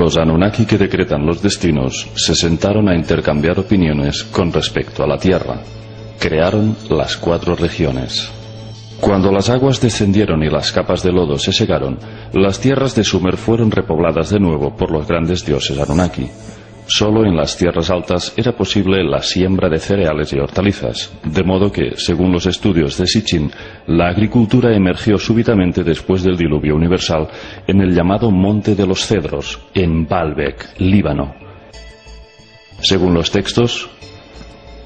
Los Anunnaki que decretan los destinos se sentaron a intercambiar opiniones con respecto a la Tierra. Crearon las 4 regiones. Cuando las aguas descendieron y las capas de lodo se secaron, las tierras de Sumer fueron repobladas de nuevo por los grandes dioses Anunnaki. Solo en las tierras altas era posible la siembra de cereales y hortalizas, de modo que, según los estudios de Sitchin, la agricultura emergió súbitamente después del diluvio universal en el llamado Monte de los Cedros, en Baalbek, Líbano. Según los textos,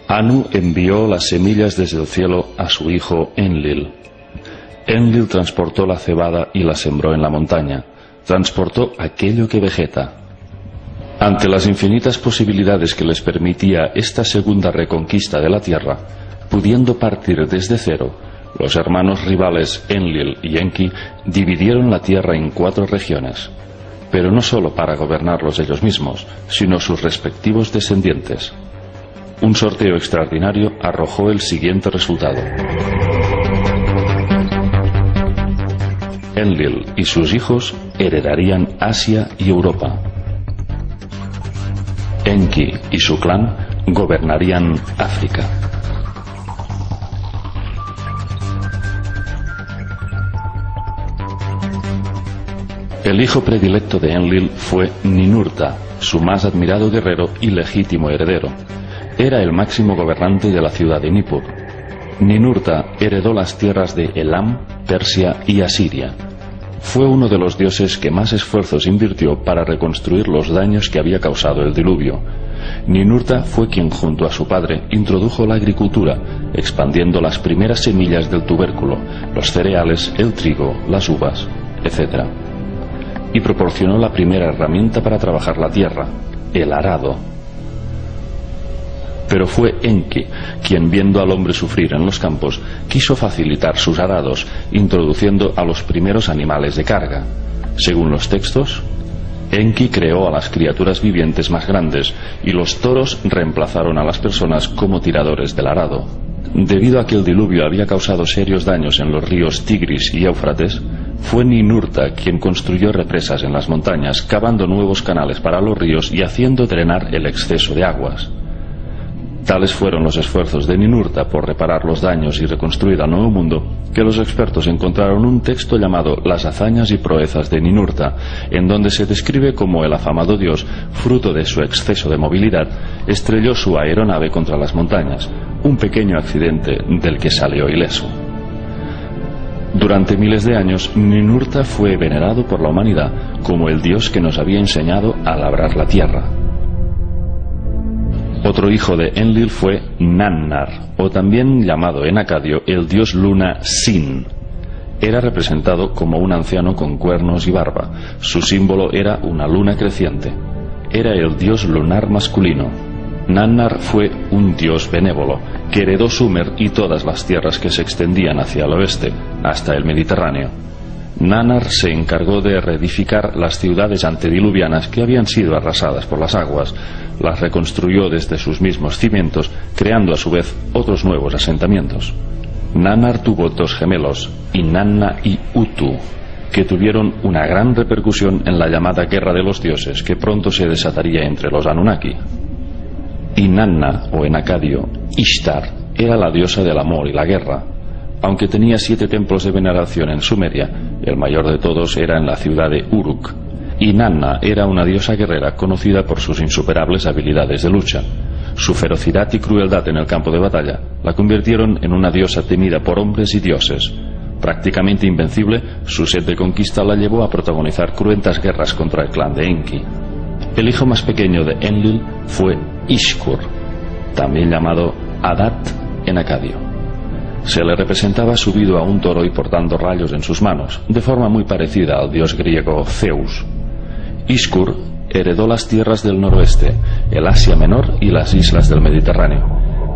Anu envió las semillas desde el cielo a su hijo Enlil. Enlil transportó la cebada y la sembró en la montaña, transportó aquello que vegeta. Ante las infinitas posibilidades que les permitía esta segunda reconquista de la tierra, pudiendo partir desde cero, los hermanos rivales Enlil y Enki dividieron la tierra en 4 regiones, pero no solo para gobernarlos ellos mismos, sino sus respectivos descendientes. Un sorteo extraordinario arrojó el siguiente resultado. Enlil y sus hijos heredarían Asia y Europa. Enki y su clan gobernarían África. El hijo predilecto de Enlil fue Ninurta, su más admirado guerrero y legítimo heredero. Era el máximo gobernante de la ciudad de Nippur. Ninurta heredó las tierras de Elam, Persia y Asiria. Fue uno de los dioses que más esfuerzos invirtió para reconstruir los daños que había causado el diluvio. Ninurta fue quien, junto a su padre, introdujo la agricultura, expandiendo las primeras semillas del tubérculo, los cereales, el trigo, las uvas, etc. Y proporcionó la primera herramienta para trabajar la tierra, el arado. Pero fue Enki quien, viendo al hombre sufrir en los campos, quiso facilitar sus arados, introduciendo a los primeros animales de carga. Según los textos, Enki creó a las criaturas vivientes más grandes y los toros reemplazaron a las personas como tiradores del arado. Debido a que el diluvio había causado serios daños en los ríos Tigris y Éufrates, fue Ninurta quien construyó represas en las montañas, cavando nuevos canales para los ríos y haciendo drenar el exceso de aguas. Tales fueron los esfuerzos de Ninurta por reparar los daños y reconstruir al Nuevo Mundo, que los expertos encontraron un texto llamado Las hazañas y proezas de Ninurta, en donde se describe cómo el afamado dios, fruto de su exceso de movilidad, estrelló su aeronave contra las montañas, un pequeño accidente del que salió ileso. Durante miles de años, Ninurta fue venerado por la humanidad como el dios que nos había enseñado a labrar la tierra. Otro hijo de Enlil fue Nannar, o también llamado en acadio el dios luna Sin. Era representado como un anciano con cuernos y barba. Su símbolo era una luna creciente. Era el dios lunar masculino. Nannar fue un dios benévolo, que heredó Sumer y todas las tierras que se extendían hacia el oeste, hasta el Mediterráneo. Nannar se encargó de reedificar las ciudades antediluvianas que habían sido arrasadas por las aguas, las reconstruyó desde sus mismos cimientos, creando a su vez otros nuevos asentamientos. Nannar tuvo 2 gemelos, Inanna y Utu, que tuvieron una gran repercusión en la llamada Guerra de los Dioses, que pronto se desataría entre los Anunnaki. Inanna, o en acadio, Ishtar, era la diosa del amor y la guerra. Aunque tenía 7 templos de veneración en Sumeria, el mayor de todos era en la ciudad de Uruk. Inanna era una diosa guerrera conocida por sus insuperables habilidades de lucha. Su ferocidad y crueldad en el campo de batalla la convirtieron en una diosa temida por hombres y dioses. Prácticamente invencible, su sed de conquista la llevó a protagonizar cruentas guerras contra el clan de Enki. El hijo más pequeño de Enlil fue Ishkur, también llamado Adat en acadio. Se le representaba subido a un toro y portando rayos en sus manos, de forma muy parecida al dios griego Zeus. Ishkur heredó las tierras del noroeste, el Asia Menor y las islas del Mediterráneo.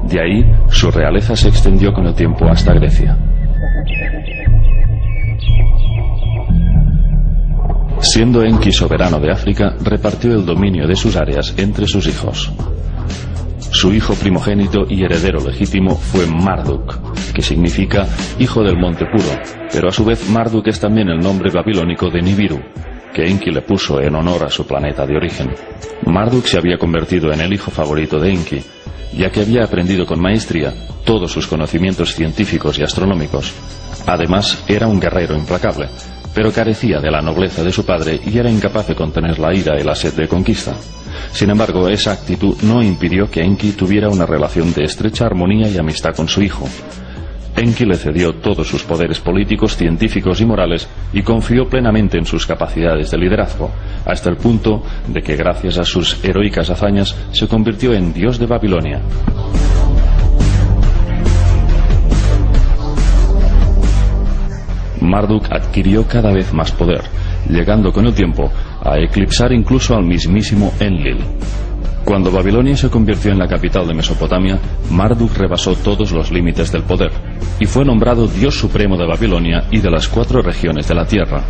De ahí, su realeza se extendió con el tiempo hasta Grecia. Siendo Enki soberano de África, repartió el dominio de sus áreas entre sus hijos. Su hijo primogénito y heredero legítimo fue Marduk, que significa hijo del monte puro, pero a su vez Marduk es también el nombre babilónico de Nibiru. que Enki le puso en honor a su planeta de origen. Marduk se había convertido en el hijo favorito de Enki, ya que había aprendido con maestría todos sus conocimientos científicos y astronómicos. Además, era un guerrero implacable, pero carecía de la nobleza de su padre y era incapaz de contener la ira y la sed de conquista. Sin embargo, esa actitud no impidió que Enki tuviera una relación de estrecha armonía y amistad con su hijo. Enki le cedió todos sus poderes políticos, científicos y morales y confió plenamente en sus capacidades de liderazgo, hasta el punto de que gracias a sus heroicas hazañas se convirtió en dios de Babilonia. Marduk adquirió cada vez más poder, llegando con el tiempo a eclipsar incluso al mismísimo Enlil. Cuando Babilonia se convirtió en la capital de Mesopotamia, Marduk rebasó todos los límites del poder y fue nombrado Dios Supremo de Babilonia y de las 4 regiones de la tierra.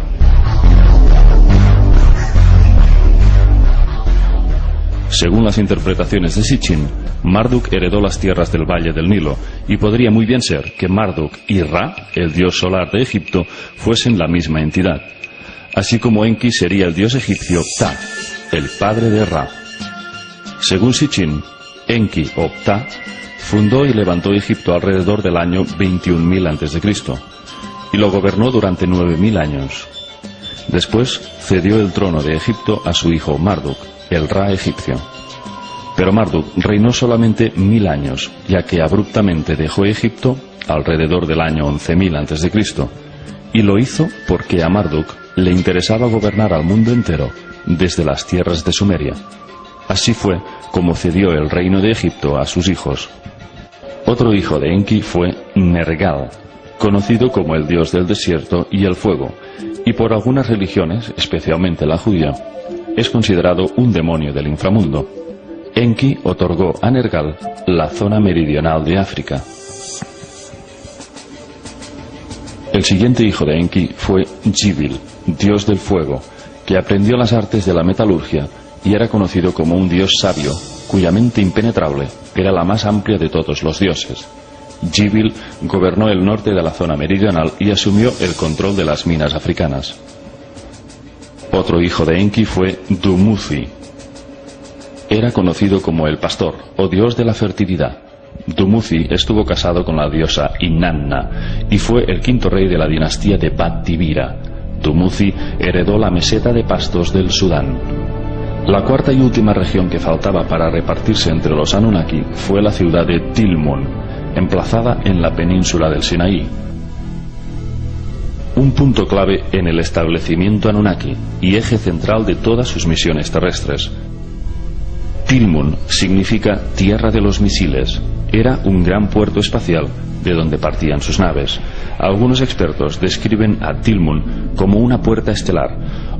Según las interpretaciones de Sitchin, Marduk heredó las tierras del valle del Nilo, y podría muy bien ser que Marduk y Ra, el dios solar de Egipto, fuesen la misma entidad, así como Enki sería el dios egipcio Ptah, el padre de Ra. Según Sitchin, Enki o Ptah fundó y levantó Egipto alrededor del año 21.000 a.C. y lo gobernó durante 9.000 años. Después cedió el trono de Egipto a su hijo Marduk, el Ra egipcio. Pero Marduk reinó solamente 1000 años, ya que abruptamente dejó Egipto alrededor del año 11.000 a.C. y lo hizo porque a Marduk le interesaba gobernar al mundo entero desde las tierras de Sumeria. Así fue como cedió el reino de Egipto a sus hijos. Otro hijo de Enki fue Nergal, conocido como el dios del desierto y el fuego, y por algunas religiones, especialmente la judía, es considerado un demonio del inframundo. Enki otorgó a Nergal la zona meridional de África. El siguiente hijo de Enki fue Gibil, dios del fuego, que aprendió las artes de la metalurgia y era conocido como un dios sabio, cuya mente impenetrable era la más amplia de todos los dioses. Gibil gobernó el norte de la zona meridional y asumió el control de las minas africanas. Otro hijo de Enki fue Dumuzi. Era conocido como el pastor o dios de la fertilidad. Dumuzi estuvo casado con la diosa Inanna y fue el 5º rey de la dinastía de Bat-Dibira. Dumuzi heredó la meseta de pastos del Sudán. La 4ª y última región que faltaba para repartirse entre los Anunnaki fue la ciudad de Tilmun, emplazada en la península del Sinaí. Un punto clave en el establecimiento Anunnaki y eje central de todas sus misiones terrestres. Tilmun significa tierra de los misiles. Era un gran puerto espacial de donde partían sus naves. Algunos expertos describen a Tilmun como una puerta estelar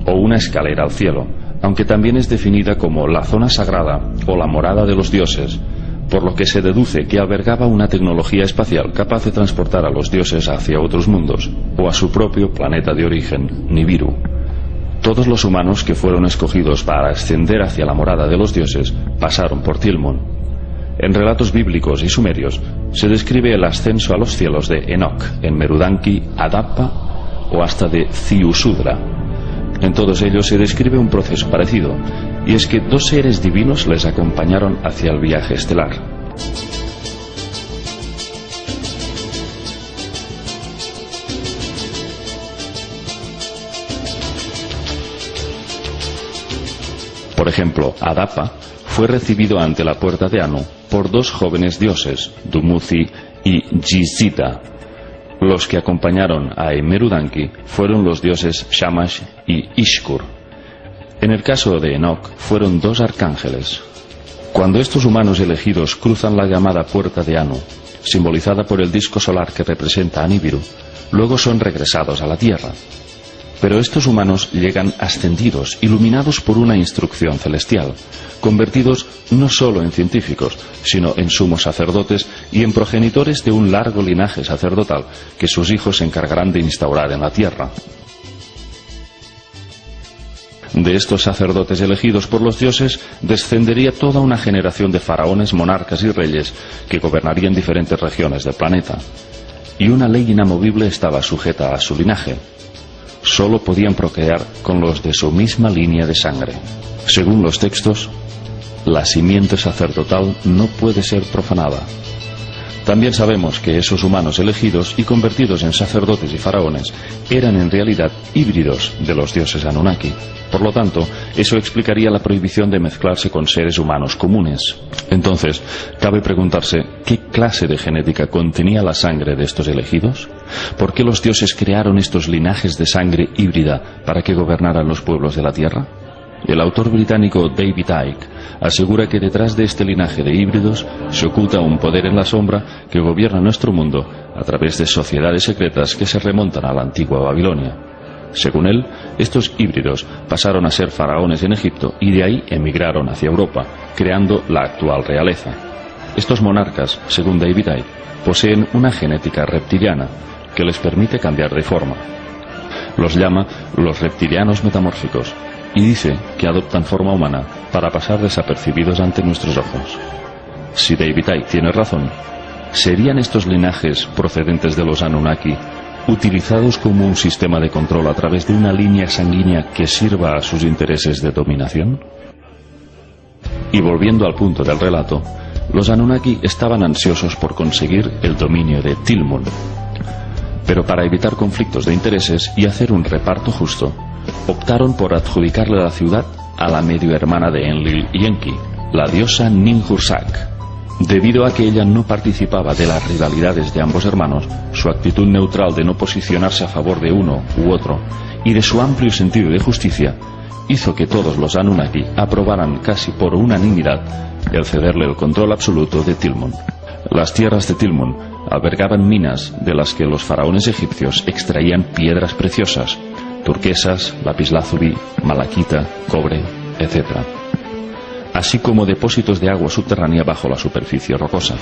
o una escalera al cielo, aunque también es definida como la zona sagrada o la morada de los dioses, por lo que se deduce que albergaba una tecnología espacial capaz de transportar a los dioses hacia otros mundos o a su propio planeta de origen, Nibiru. Todos los humanos que fueron escogidos para ascender hacia la morada de los dioses pasaron por Tilmun. En relatos bíblicos y sumerios se describe el ascenso a los cielos de Enoch en Merudanki, Adapa o hasta de Ziusudra. En todos ellos se describe un proceso parecido, y es que 2 seres divinos les acompañaron hacia el viaje estelar. Por ejemplo, Adapa fue recibido ante la puerta de Anu por 2 jóvenes dioses, Dumuzi y Jizita. Los que acompañaron a Merudanki fueron los dioses Shamash y Ishkur. En el caso de Enoch fueron 2 arcángeles. Cuando estos humanos elegidos cruzan la llamada puerta de Anu, simbolizada por el disco solar que representa a Nibiru, luego son regresados a la tierra. Pero estos humanos llegan ascendidos, iluminados por una instrucción celestial, convertidos no solo en científicos, sino en sumos sacerdotes y en progenitores de un largo linaje sacerdotal que sus hijos se encargarán de instaurar en la tierra. De estos sacerdotes elegidos por los dioses descendería toda una generación de faraones, monarcas y reyes que gobernarían diferentes regiones del planeta. Y una ley inamovible estaba sujeta a su linaje. solo podían procrear con los de su misma línea de sangre. Según los textos, la simiente sacerdotal no puede ser profanada. También sabemos que esos humanos elegidos y convertidos en sacerdotes y faraones eran en realidad híbridos de los dioses Anunnaki. Por lo tanto, eso explicaría la prohibición de mezclarse con seres humanos comunes. Entonces, cabe preguntarse ¿qué clase de genética contenía la sangre de estos elegidos? ¿Por qué los dioses crearon estos linajes de sangre híbrida para que gobernaran los pueblos de la tierra? El autor británico David Icke asegura que detrás de este linaje de híbridos se oculta un poder en la sombra que gobierna nuestro mundo a través de sociedades secretas que se remontan a la antigua Babilonia. Según él, estos híbridos pasaron a ser faraones en Egipto y de ahí emigraron hacia Europa, creando la actual realeza. Estos monarcas, según David Icke, poseen una genética reptiliana que les permite cambiar de forma. Los llama los reptilianos metamórficos y dice que adoptan forma humana para pasar desapercibidos ante nuestros ojos. Si David Icke tiene razón, ¿serían estos linajes procedentes de los Anunnaki utilizados como un sistema de control a través de una línea sanguínea que sirva a sus intereses de dominación? Y volviendo al punto del relato, los Anunnaki estaban ansiosos por conseguir el dominio de Tilmun. Pero para evitar conflictos de intereses y hacer un reparto justo, optaron por adjudicarle la ciudad a la medio hermana de Enlil y Enki, la diosa Ninhursag. Debido a que ella no participaba de las rivalidades de ambos hermanos, su actitud neutral de no posicionarse a favor de uno u otro y de su amplio sentido de justicia hizo que todos los Anunnaki aprobaran casi por unanimidad el cederle el control absoluto de Tilmun. Las tierras de Tilmun albergaban minas de las que los faraones egipcios extraían piedras preciosas, turquesas, lapislázuli, malaquita, cobre, etc., así como depósitos de agua subterránea bajo la superficie rocosa.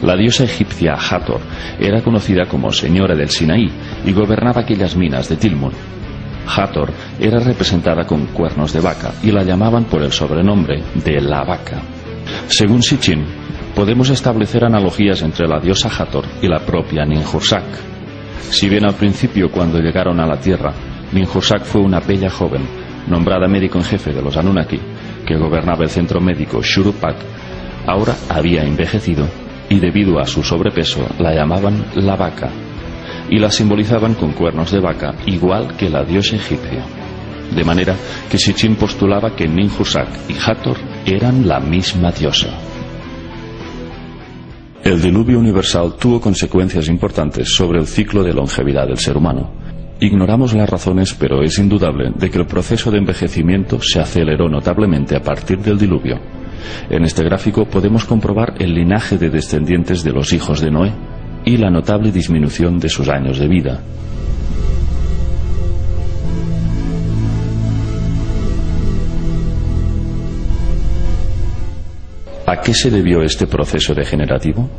La diosa egipcia Hathor era conocida como Señora del Sinaí y gobernaba aquellas minas de Tilmun. Hathor era representada con cuernos de vaca y la llamaban por el sobrenombre de la vaca. Según Sitchin, podemos establecer analogías entre la diosa Hathor y la propia Ninhursag. Si bien al principio, cuando llegaron a la Tierra, Ninhursag fue una bella joven, nombrada médico en jefe de los Anunnaki, que gobernaba el centro médico Shuruppak, ahora había envejecido y debido a su sobrepeso la llamaban la vaca y la simbolizaban con cuernos de vaca igual que la diosa egipcia. De manera que Sitchin postulaba que Ninhursag y Hathor eran la misma diosa. El diluvio universal tuvo consecuencias importantes sobre el ciclo de longevidad del ser humano. Ignoramos las razones, pero es indudable de que el proceso de envejecimiento se aceleró notablemente a partir del diluvio. En este gráfico podemos comprobar el linaje de descendientes de los hijos de Noé y la notable disminución de sus años de vida. ¿A qué se debió este proceso degenerativo?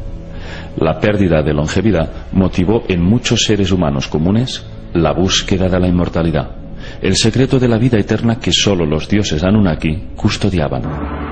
La pérdida de longevidad motivó en muchos seres humanos comunes la búsqueda de la inmortalidad, el secreto de la vida eterna que solo los dioses Anunnaki custodiaban.